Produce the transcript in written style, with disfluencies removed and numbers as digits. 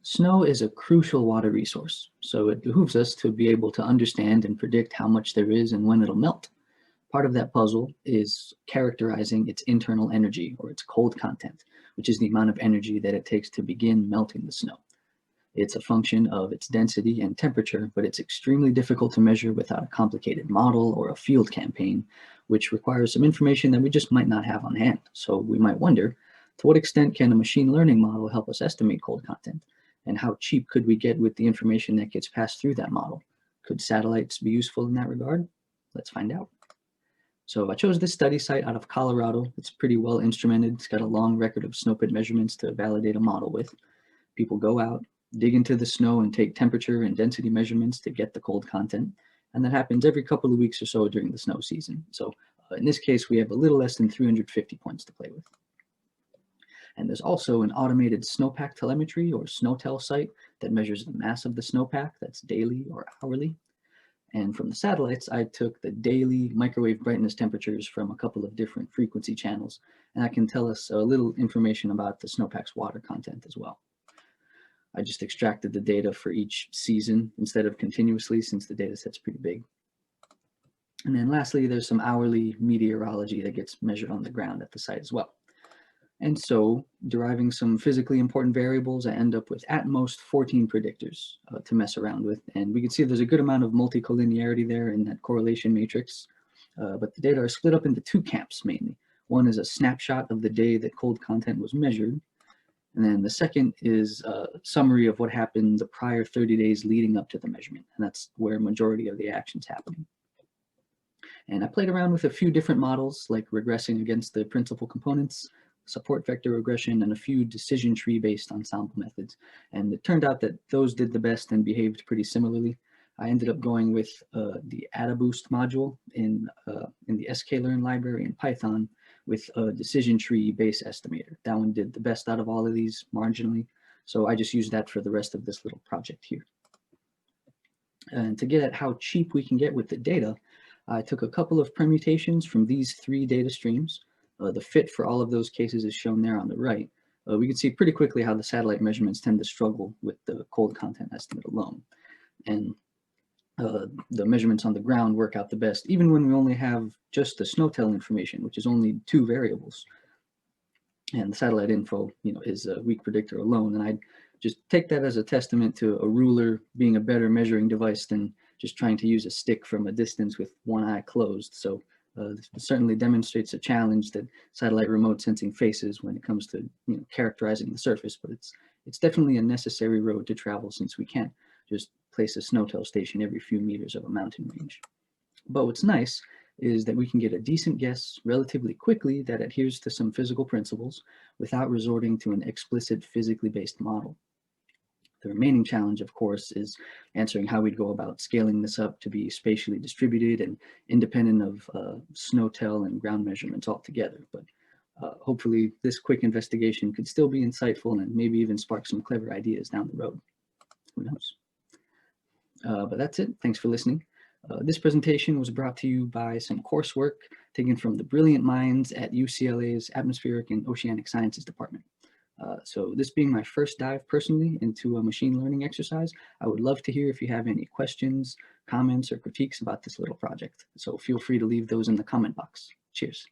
Snow is a crucial water resource, so it behooves us to be able to understand and predict how much there is and when it'll melt. Part of that puzzle is characterizing its internal energy, or its cold content, which is the amount of energy that it takes to begin melting the snow. It's a function of its density and temperature, but it's extremely difficult to measure without a complicated model or a field campaign, which requires some information that we just might not have on hand. So we might wonder, to what extent can a machine learning model help us estimate cold content? And how cheap could we get with the information that gets passed through that model? Could satellites be useful in that regard? Let's find out. So I chose this study site out of Colorado. It's pretty well instrumented. It's got a long record of snow pit measurements to validate a model with. People go out, dig into the snow, and take temperature and density measurements to get the cold content. And that happens every couple of weeks or so during the snow season. So in this case, we have a little less than 350 points to play with. And there's also an automated snowpack telemetry or snowtel site that measures the mass of the snowpack. That's daily or hourly. And from the satellites, I took the daily microwave brightness temperatures from a couple of different frequency channels, and that can tell us a little information about the snowpack's water content as well. I just extracted the data for each season instead of continuously, since the data set's pretty big. And then lastly, there's some hourly meteorology that gets measured on the ground at the site as well. And so, deriving some physically important variables, I end up with at most 14 predictors to mess around with. And we can see there's a good amount of multicollinearity there in that correlation matrix. But the data are split up into two camps mainly. One is a snapshot of the day that cold content was measured. And then the second is a summary of what happened the prior 30 days leading up to the measurement. And that's where a majority of the action's happening. And I played around with a few different models, like regressing against the principal components, support vector regression, and a few decision tree-based ensemble methods. And it turned out that those did the best and behaved pretty similarly. I ended up going with the AdaBoost module in the sklearn library in Python with a decision tree base estimator. That one did the best out of all of these marginally. So I just used that for the rest of this little project here. And to get at how cheap we can get with the data, I took a couple of permutations from these three data streams. The fit for all of those cases is shown there on the right. We can see pretty quickly how the satellite measurements tend to struggle with the cold content estimate alone. And the measurements on the ground work out the best, even when we only have just the snowtel information, which is only 2 variables. And the satellite info, is a weak predictor alone. And I just take that as a testament to a ruler being a better measuring device than just trying to use a stick from a distance with one eye closed. So this certainly demonstrates a challenge that satellite remote sensing faces when it comes to characterizing the surface, but it's definitely a necessary road to travel, since we can't just place a snowtel station every few meters of a mountain range. But what's nice is that we can get a decent guess relatively quickly that adheres to some physical principles without resorting to an explicit physically based model. The remaining challenge, of course, is answering how we'd go about scaling this up to be spatially distributed and independent of snowtel and ground measurements altogether. But hopefully this quick investigation could still be insightful and maybe even spark some clever ideas down the road. Who knows? But that's it. Thanks for listening. This presentation was brought to you by some coursework taken from the brilliant minds at UCLA's Atmospheric and Oceanic Sciences Department. So this being my first dive personally into a machine learning exercise, I would love to hear if you have any questions, comments, or critiques about this little project. So feel free to leave those in the comment box. Cheers.